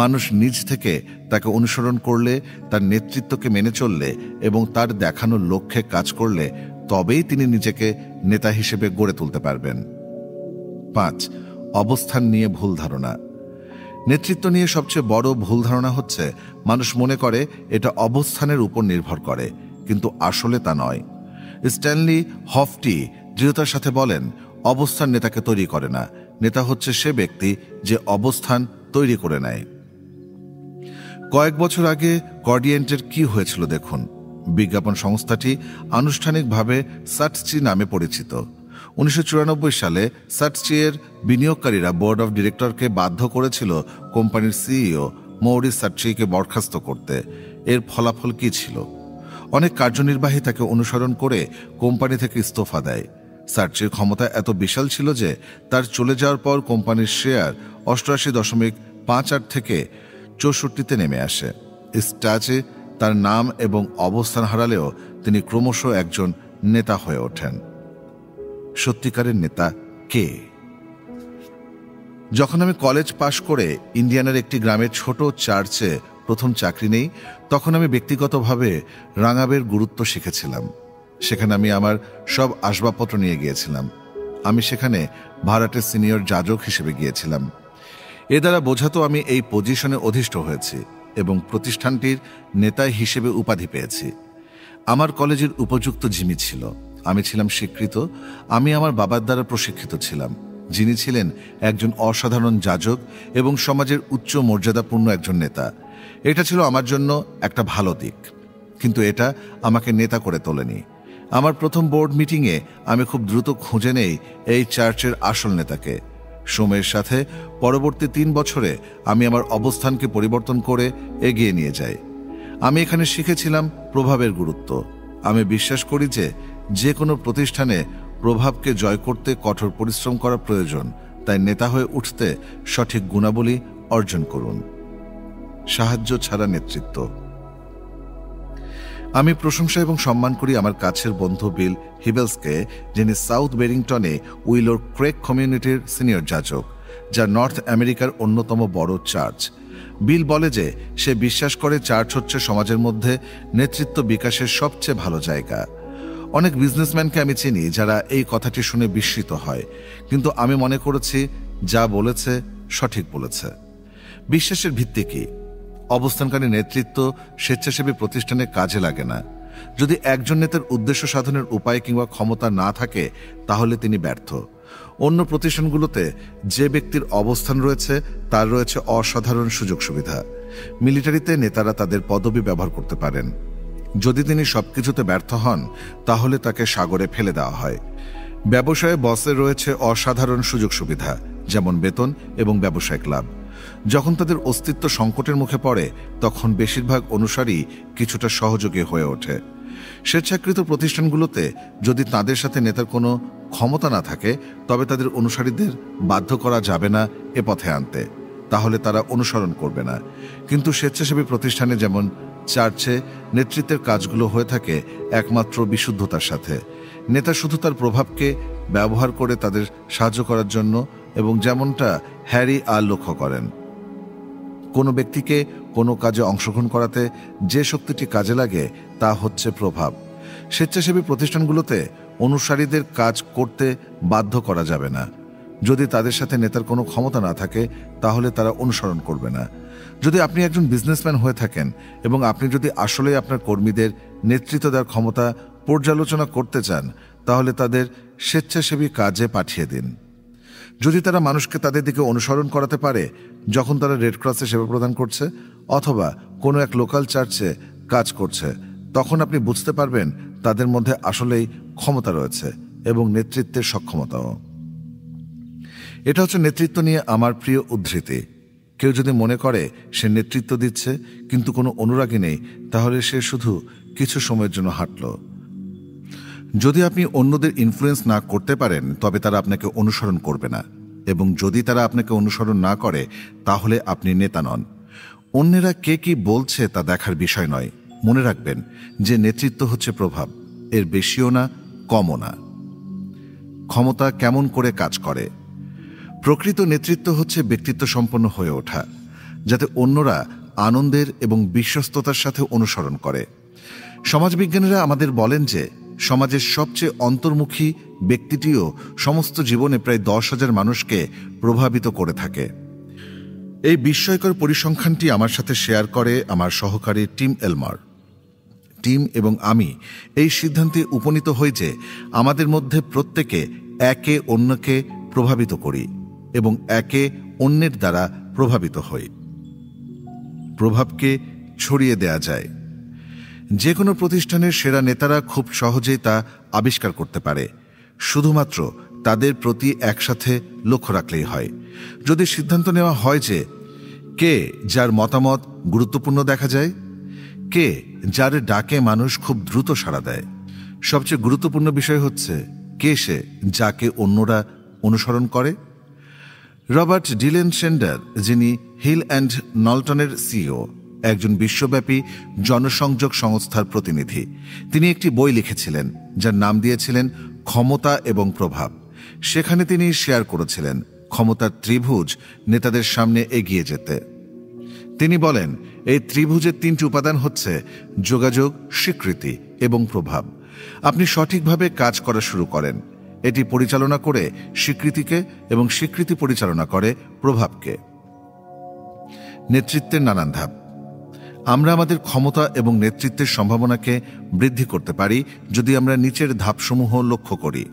মানুষ নিজ থেকে তাকে অনুসরণ করলে, তার নেতৃত্বকে মেনে চললে এবং তার দেখানো লক্ষ্যে কাজ করলে তবেই তিনি নিজেকে নেতা হিসেবে গড়ে তুলতে পারবেন। ৫. অবস্থান নিয়ে ভুল ধারণা। নেতৃত্ব নিয়ে সবচেয়ে বড় ভুল ধারণা হচ্ছে মানুষ মনে করে এটা অবস্থানের উপর নির্ভর করে, কিন্তু আসলে তা নয়। স্ট্যানলি হফটি দৃঢ়তার সাথে বলেন, অবস্থান নেতাকে তৈরি করে না, নেতা হচ্ছে সে ব্যক্তি যে অবস্থান তৈরি করে নেয়। কয়েক বছর আগে কর্ডিয়েন্টের কি হয়েছিল দেখুন। বিজ্ঞাপন সংস্থাটি আনুষ্ঠানিকভাবে সাটচি নামে পরিচিত। 1994 সালে সাটচি এর বিনিয়োগকারীরা বোর্ড অফ ডিরেক্টরকে বাধ্য করেছিল কোম্পানির সিইও মৌরিস সাটচিকে বরখাস্ত করতে। এর ফলাফল কি ছিল? অনেক কার্যনির্বাহী তাকে অনুসরণ করে কোম্পানি থেকে ইস্তফা দেয়। সাটচির ক্ষমতা এত বিশাল ছিল যে তার চলে যাওয়ার পর কোম্পানির শেয়ার 88.58 থেকে 64-তে নেমে আসে। স্ট্যাচে তার নাম এবং অবস্থান হারালেও তিনি ক্রমশ একজন নেতা হয়ে ওঠেন। সত্যিকারের নেতা কে? যখন আমি কলেজ পাশ করে ইন্ডিয়ানার একটি গ্রামের ছোট চার্চে প্রথম চাকরি নেই, তখন আমি ব্যক্তিগতভাবে রাঙাবের গুরুত্ব শিখেছিলাম। সেখানে আমি আমার সব আসবাবপত্র নিয়ে গিয়েছিলাম। আমি সেখানে ভাড়াটের সিনিয়র যাজক হিসেবে গিয়েছিলাম। এ দ্বারা বোঝাতো আমি এই পজিশনে অধিষ্ঠ হয়েছি এবং প্রতিষ্ঠানটির নেতা হিসেবে উপাধি পেয়েছি। আমার কলেজের উপযুক্ত জিমি ছিল। আমি ছিলাম স্বীকৃত। আমি আমার বাবার দ্বারা প্রশিক্ষিত ছিলাম, যিনি ছিলেন একজন অসাধারণ যাজক এবং সমাজের উচ্চ মর্যাদাপূর্ণ একজন নেতা। এটা ছিল আমার জন্য একটা ভালো দিক, কিন্তু এটা আমাকে নেতা করে তোলেনি। আমার প্রথম বোর্ড মিটিংয়ে আমি খুব দ্রুত খুঁজে নেই এই চার্চের আসল নেতাকে। সময়ের সাথে পরবর্তী 3 বছরে আমি আমার অবস্থানকে পরিবর্তন করে এগিয়ে নিয়ে যাই। আমি এখানে শিখেছিলাম প্রভাবের গুরুত্ব। আমি বিশ্বাস করি যে কোনো প্রতিষ্ঠানে প্রভাবকে জয় করতে কঠোর পরিশ্রম করা প্রয়োজন। তাই নেতা হয়ে উঠতে সঠিক গুণাবলী অর্জন করুন। সাহায্য ছাড়া নেতৃত্ব। আমি প্রশংসা এবং সম্মান করি আমার কাছের বন্ধু বিল হিবেলসকে, যিনি সাউথ বেরিংটনে উইলোর ক্রেক কমিউনিটির সিনিয়র যাজক, যা নর্থ আমেরিকার অন্যতম বড় চার্চ। বিল বলে যে সে বিশ্বাস করে চার্চ হচ্ছে সমাজের মধ্যে নেতৃত্ব বিকাশের সবচেয়ে ভালো জায়গা। অনেক বিজনেসম্যানকে আমি চিনি যারা এই কথাটি শুনে বিস্মিত হয়, কিন্তু আমি মনে করেছি যা বলেছে সঠিক বলেছে। বিশ্বাসের ভিত্তি কি? অবস্থানকারী নেতৃত্ব স্বেচ্ছাসেবী প্রতিষ্ঠানে কাজে লাগে না। যদি একজন নেতার উদ্দেশ্য সাধনের উপায় কিংবা ক্ষমতা না থাকে তাহলে তিনি ব্যর্থ। অন্য প্রতিষ্ঠানগুলোতে যে ব্যক্তির অবস্থান রয়েছে তার রয়েছে অসাধারণ সুযোগ সুবিধা। মিলিটারিতে নেতারা তাদের পদবি ব্যবহার করতে পারেন। যদি তিনি সবকিছুতে ব্যর্থ হন তাহলে তাকে সাগরে ফেলে দেওয়া হয়। ব্যবসায়ে বসের রয়েছে অসাধারণ সুযোগ সুবিধা, যেমন বেতন এবং ব্যবসায়িক লাভ। যখন তাদের অস্তিত্ব সংকটের মুখে পড়ে তখন বেশিরভাগ অনুসারী কিছুটা সহযোগী হয়ে ওঠে। স্বেচ্ছাকৃত প্রতিষ্ঠানগুলোতে যদি তাদের সাথে নেতার কোনো ক্ষমতা না থাকে তবে তাদের অনুসারীদের বাধ্য করা যাবে না এ পথে আনতে, তাহলে তারা অনুসরণ করবে না। কিন্তু স্বেচ্ছাসেবী প্রতিষ্ঠানে যেমন চার্চে নেতৃত্বের কাজগুলো হয়ে থাকে একমাত্র বিশুদ্ধতার সাথে। নেতা শুধু তার প্রভাবকে ব্যবহার করে তাদের সাহায্য করার জন্য, এবং যেমনটা হ্যারি আর লক্ষ্য করেন, কোনো ব্যক্তিকে কোনো কাজে অংশগ্রহণ করাতে যে শক্তিটি কাজে লাগে তা হচ্ছে প্রভাব। স্বেচ্ছাসেবী প্রতিষ্ঠানগুলোতে অনুসারীদের কাজ করতে বাধ্য করা যাবে না। যদি তাদের সাথে নেতার কোনো ক্ষমতা না থাকে তাহলে তারা অনুসরণ করবে না। যদি আপনি একজন বিজনেসম্যান হয়ে থাকেন এবং আপনি যদি আসলে আপনার কর্মীদের নেতৃত্ব দেওয়ার ক্ষমতা পর্যালোচনা করতে চান তাহলে তাদের স্বেচ্ছাসেবী কাজে পাঠিয়ে দিন। যদি তারা মানুষকে তাদের দিকে অনুসরণ করাতে পারে যখন তারা রেড ক্রসে সেবা প্রদান করছে অথবা কোনো এক লোকাল চার্চে কাজ করছে, তখন আপনি বুঝতে পারবেন তাদের মধ্যে আসলেই ক্ষমতা রয়েছে এবং নেতৃত্বের সক্ষমতাও। এটা হচ্ছে নেতৃত্ব নিয়ে আমার প্রিয় উদ্ধৃতি। কেউ যদি মনে করে সে নেতৃত্ব দিচ্ছে কিন্তু কোনো অনুরাগী নেই তাহলে সে শুধু কিছু সময়ের জন্য হাঁটল। যদি আপনি অন্যদের ইনফ্লুয়েন্স না করতে পারেন তবে তারা আপনাকে অনুসরণ করবে না, এবং যদি তারা আপনাকে অনুসরণ না করে তাহলে আপনি নেতা নন। অন্যেরা কে কি বলছে তা দেখার বিষয় নয়। মনে রাখবেন যে নেতৃত্ব হচ্ছে প্রভাব, এর বেশিও না কমও না। ক্ষমতা কেমন করে কাজ করে? প্রকৃত নেতৃত্ব হচ্ছে ব্যক্তিত্ব সম্পন্ন হয়ে ওঠা, যাতে অন্যরা আনন্দের এবং বিশ্বস্ততার সাথে অনুসরণ করে। সমাজবিজ্ঞানীরা আমাদের বলেন যে সমাজের সবচেয়ে অন্তর্মুখী ব্যক্তিটিও সমস্ত জীবনে প্রায় 10,000 মানুষকে প্রভাবিত করে থাকে। এই বিস্ময়কর পরিসংখ্যানটি আমার সাথে শেয়ার করে আমার সহকারী টিম এলমার। টিম এবং আমি এই সিদ্ধান্তে উপনীত হই যে আমাদের মধ্যে প্রত্যেকে একে অন্যকে প্রভাবিত করি এবং একে অন্যের দ্বারা প্রভাবিত হই। প্রভাবকে ছড়িয়ে দেয়া যায়। যে কোনো প্রতিষ্ঠানের সেরা নেতারা খুব সহজেই তা আবিষ্কার করতে পারে, শুধুমাত্র তাদের প্রতি একসাথে লক্ষ্য রাখলেই হয়। যদি সিদ্ধান্ত নেওয়া হয় যে কে যার মতামত গুরুত্বপূর্ণ দেখা যায়, কে যার ডাকে মানুষ খুব দ্রুত সাড়া দেয়, সবচেয়ে গুরুত্বপূর্ণ বিষয় হচ্ছে কে সে যাকে অন্যরা অনুসরণ করে। রবার্ট ডিলেন সেন্ডার, যিনি হিল অ্যান্ড নল্টনের সিইও, একজন বিশ্বব্যাপী জনসংযোগ সংস্থার প্রতিনিধি, তিনি একটি বই লিখেছিলেন যার নাম দিয়েছিলেন ক্ষমতা এবং প্রভাব। সেখানে তিনি শেয়ার করেছিলেন ক্ষমতার ত্রিভুজ নেতাদের সামনে এগিয়ে যেতে। তিনি বলেন এই ত্রিভুজের 3টি উপাদান হচ্ছে যোগাযোগ, স্বীকৃতি এবং প্রভাব। আপনি সঠিকভাবে কাজ করা শুরু করেন, এটি পরিচালনা করে স্বীকৃতিকে এবং স্বীকৃতি পরিচালনা করে প্রভাবকে। নেতৃত্বের নানান ধাপ। আমরা আমাদের ক্ষমতা এবং নেতৃত্বের সম্ভাবনাকে বৃদ্ধি করতে পারি যদি আমরা নিচের ধাপসমূহ লক্ষ্য করি।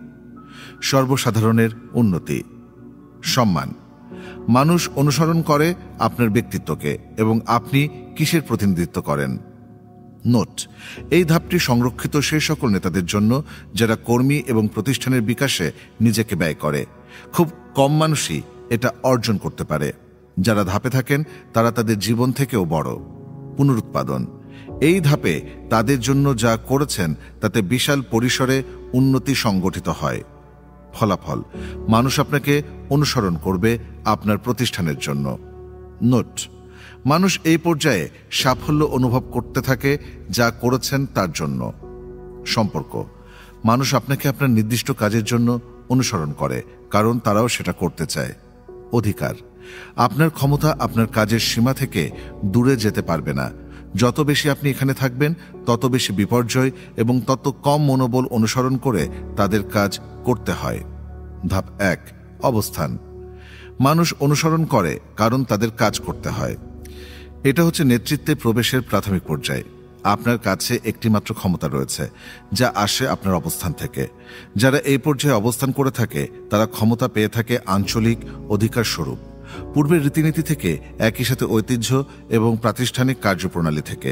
সর্বসাধারণের উন্নতি। সম্মান। মানুষ অনুসরণ করে আপনার ব্যক্তিত্বকে এবং আপনি কিসের প্রতিনিধিত্ব করেন। নোট: এই ধাপটি সংরক্ষিত সেই সকল নেতাদের জন্য যারা কর্মী এবং প্রতিষ্ঠানের বিকাশে নিজেকে ব্যয় করে। খুব কম মানুষই এটা অর্জন করতে পারে। যারা ধাপে থাকেন তারা তাদের জীবন থেকেও বড়। পুনরুৎপাদন। এই ধাপে তাদের জন্য যা করেছেন তাতে বিশাল পরিসরে উন্নতি সংগঠিত হয়। ফলাফল: মানুষ আপনাকে অনুসরণ করবে আপনার প্রতিষ্ঠানের জন্য। নোট: মানুষ এই পর্যায়ে সাফল্য অনুভব করতে থাকে যা করেছেন তার জন্য। সম্পর্ক: মানুষ আপনাকে আপনার নির্দিষ্ট কাজের জন্য অনুসরণ করে কারণ তারাও সেটা করতে চায়। অধিকার: আপনার ক্ষমতা আপনার কাজের সীমা থেকে দূরে যেতে পারবে না। যত বেশি আপনি এখানে থাকবেন তত বেশি বিপর্যয় এবং তত কম মনোবল অনুসরণ করে তাদের কাজ করতে হয়। ধাপ 1: অবস্থান। মানুষ অনুসরণ করে কারণ তাদের কাজ করতে হয়। এটা হচ্ছে নেতৃত্বে প্রবেশের প্রাথমিক পর্যায়। আপনার কাছে একটি মাত্র ক্ষমতা রয়েছে, যা আসে আপনার অবস্থান থেকে। যারা এই পর্যায়ে অবস্থান করে থাকে তারা ক্ষমতা পেয়ে থাকে আঞ্চলিক অধিকার স্বরূপ, পূর্বের রীতিনীতি থেকে, একই সাথে ঐতিহ্য এবং প্রাতিষ্ঠানিক কার্যপ্রণালী থেকে।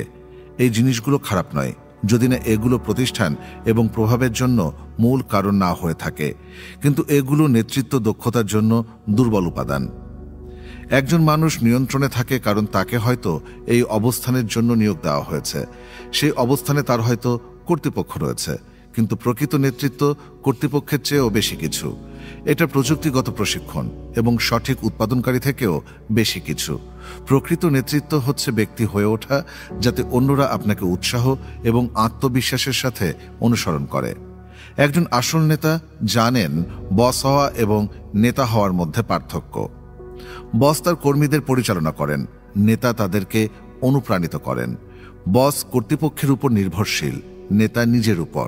এই জিনিসগুলো খারাপ নয়, যদি না এগুলো প্রতিষ্ঠান এবং প্রভাবের জন্য মূল কারণ না হয়ে থাকে, কিন্তু এগুলো নেতৃত্ব দক্ষতার জন্য দুর্বল উপাদান। একজন মানুষ নিয়ন্ত্রণে থাকে কারণ তাকে হয়তো এই অবস্থানের জন্য নিয়োগ দেওয়া হয়েছে। সেই অবস্থানে তার হয়তো কর্তৃপক্ষ রয়েছে, কিন্তু প্রকৃত নেতৃত্ব কর্তৃপক্ষের চেয়েও বেশি কিছু। এটা প্রযুক্তিগত প্রশিক্ষণ এবং সঠিক উৎপাদনকারী থেকেও বেশি কিছু। প্রকৃত নেতৃত্ব হচ্ছে ব্যক্তি হয়ে ওঠা যাতে অন্যরা আপনাকে উৎসাহ এবং আত্মবিশ্বাসের সাথে অনুসরণ করে। একজন আসল নেতা জানেন বস হওয়া এবং নেতা হওয়ার মধ্যে পার্থক্য। বস তার কর্মীদের পরিচালনা করেন, নেতা তাদেরকে অনুপ্রাণিত করেন। বস কর্তৃপক্ষের উপর নির্ভরশীল, নেতা নিজের উপর।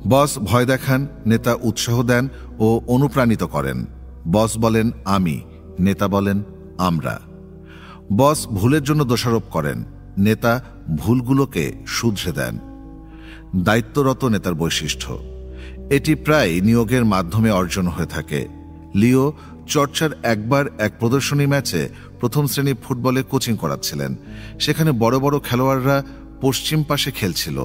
বস ভয় দেখান, নেতা উৎসাহ দেন ও অনুপ্রাণিত করেন। বস বলেন আমি, নেতা বলেন আমরা। বস ভুলের জন্য দোষারোপ করেন, নেতা ভুলগুলোকে শুধরে দেন। দায়িত্বরত নেতার বৈশিষ্ট্য এটি প্রায় নিয়োগের মাধ্যমে অর্জন হয়ে থাকে। লিও চর্চার একবার এক প্রদর্শনী ম্যাচে প্রথম শ্রেণী ফুটবলে কোচিং করাচ্ছিলেন। সেখানে বড় বড় খেলোয়াড়রা পশ্চিম পাশে খেলছিল।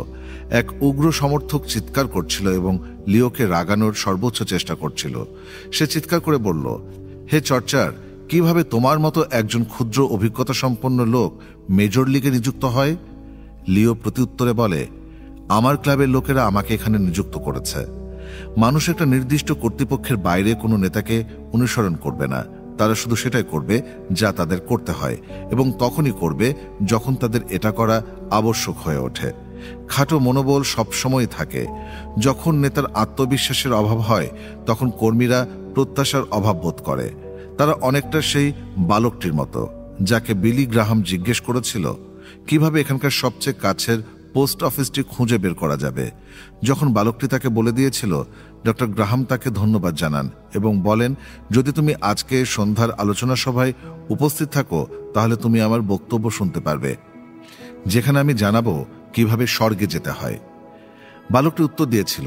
এক উগ্র সমর্থক চিৎকার করছিল এবং লিওকে রাগানোর সর্বোচ্চ চেষ্টা করছিল। সে চিৎকার করে বলল, হে চর্চার, কিভাবে তোমার মতো একজন ক্ষুদ্র অভিজ্ঞতা সম্পন্ন লোক মেজর লিগে নিযুক্ত হয়? লিও প্রত্যুত্তরে বলে, আমার ক্লাবের লোকেরা আমাকে এখানে নিযুক্ত করেছে। মানুষ একটা নির্দিষ্ট কর্তৃপক্ষের বাইরে কোনো নেতাকে অনুসরণ করবে না। তারা শুধু সেটাই করবে যা তাদের করতে হয়, এবং তখনই করবে যখন তাদের এটা করা আবশ্যক হয়ে ওঠে। খাটো মনোবল সবসময় থাকে। যখন নেতার আত্মবিশ্বাসের অভাব হয় তখন কর্মীরা প্রত্যাশার অভাব বোধ করে। তারা অনেকটা সেই বালকটির মতো যাকে বিলি গ্রাহাম জিজ্ঞেস করেছিল কিভাবে এখানকার সবচেয়ে কাছের পোস্ট অফিসটি খুঁজে বের করা যাবে। যখন বালকটি তাকে বলে দিয়েছিল, ডক্টর গ্রাহাম তাকে ধন্যবাদ জানান এবং বলেন, যদি তুমি আজকে সন্ধ্যার আলোচনা সভায় উপস্থিত থাকো তাহলে তুমি আমার বক্তব্য শুনতে পারবে, যেখানে আমি জানাবো কিভাবে স্বর্গে যেতে হয়। বালকটি উত্তর দিয়েছিল,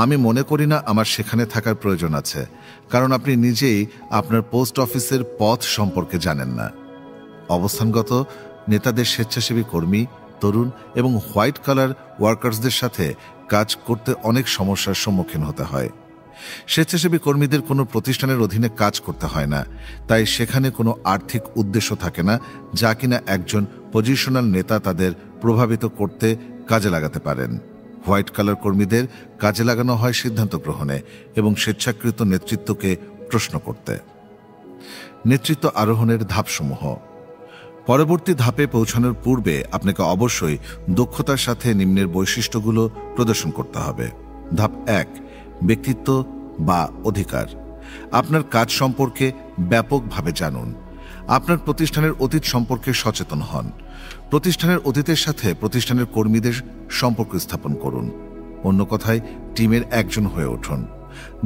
আমি মনে করি না আমার সেখানে থাকার প্রয়োজন আছে, কারণ আপনি নিজেই আপনার পোস্ট অফিসের পথ সম্পর্কে জানেন না। অবস্থানগত নেতাদের স্বেচ্ছাসেবী কর্মী, তরুণ এবং হোয়াইট কালার ওয়ার্কার্সদের সাথে কাজ করতে অনেক সমস্যার সম্মুখীন হতে হয়। স্বেচ্ছাসেবী কর্মীদের কোনো প্রতিষ্ঠানের অধীনে কাজ করতে হয় না, তাই সেখানে কোনো আর্থিক উদ্দেশ্য থাকে না যা কিনা একজন পজিশনাল নেতা তাদের প্রভাবিত করতে কাজে লাগাতে পারেন। হোয়াইট কালার কর্মীদের কাজে লাগানো হয় সিদ্ধান্ত গ্রহণে এবং স্বেচ্ছাকৃত নেতৃত্বকে প্রশ্ন করতে। নেতৃত্ব আরোহণের ধাপসমূহ। পরবর্তী ধাপে পৌঁছানোর পূর্বে আপনাকে অবশ্যই দক্ষতার সাথে নিম্নের বৈশিষ্ট্যগুলো প্রদর্শন করতে হবে। ধাপ 1, ব্যক্তিত্ব বা অধিকার। আপনার কাজ সম্পর্কে ব্যাপকভাবে জানুন। আপনার প্রতিষ্ঠানের অতীত সম্পর্কে সচেতন হন। প্রতিষ্ঠানের অতীতের সাথে প্রতিষ্ঠানের কর্মীদের সম্পর্ক স্থাপন করুন। অন্য কথায়, টিমের একজন হয়ে উঠুন।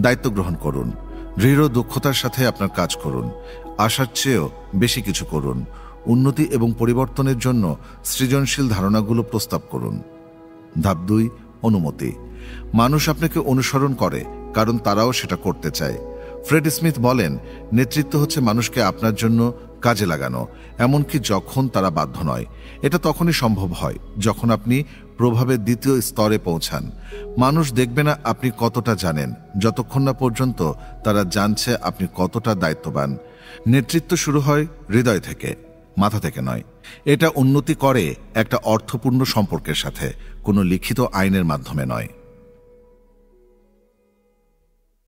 দায়িত্ব গ্রহণ করুন। দৃঢ় দক্ষতার সাথে আপনার কাজ করুন। আশার চেয়েও বেশি কিছু করুন। উন্নতি এবং পরিবর্তনের জন্য সৃজনশীল ধারণাগুলো প্রস্তাব করুন। ধাপ 2, অনুমতি। মানুষ আপনাকে অনুসরণ করে কারণ তারাও সেটা করতে চায়। ফ্রেড স্মিথ বলেন, নেতৃত্ব হচ্ছে মানুষকে আপনার জন্য কাজে লাগানো, এমনকি যখন তারা বাধ্য নয়। এটা তখনই সম্ভব হয় যখন আপনি প্রভাবের দ্বিতীয় স্তরে পৌঁছান। মানুষ দেখবে না আপনি কতটা জানেন, যতক্ষণ না পর্যন্ত তারা জানছে আপনি কতটা দায়িত্ববান। নেতৃত্ব শুরু হয় হৃদয় থেকে, মাথা থেকে নয়। এটা উন্নতি করে একটা অর্থপূর্ণ সম্পর্কের সাথে, কোনো লিখিত আইনের মাধ্যমে নয়।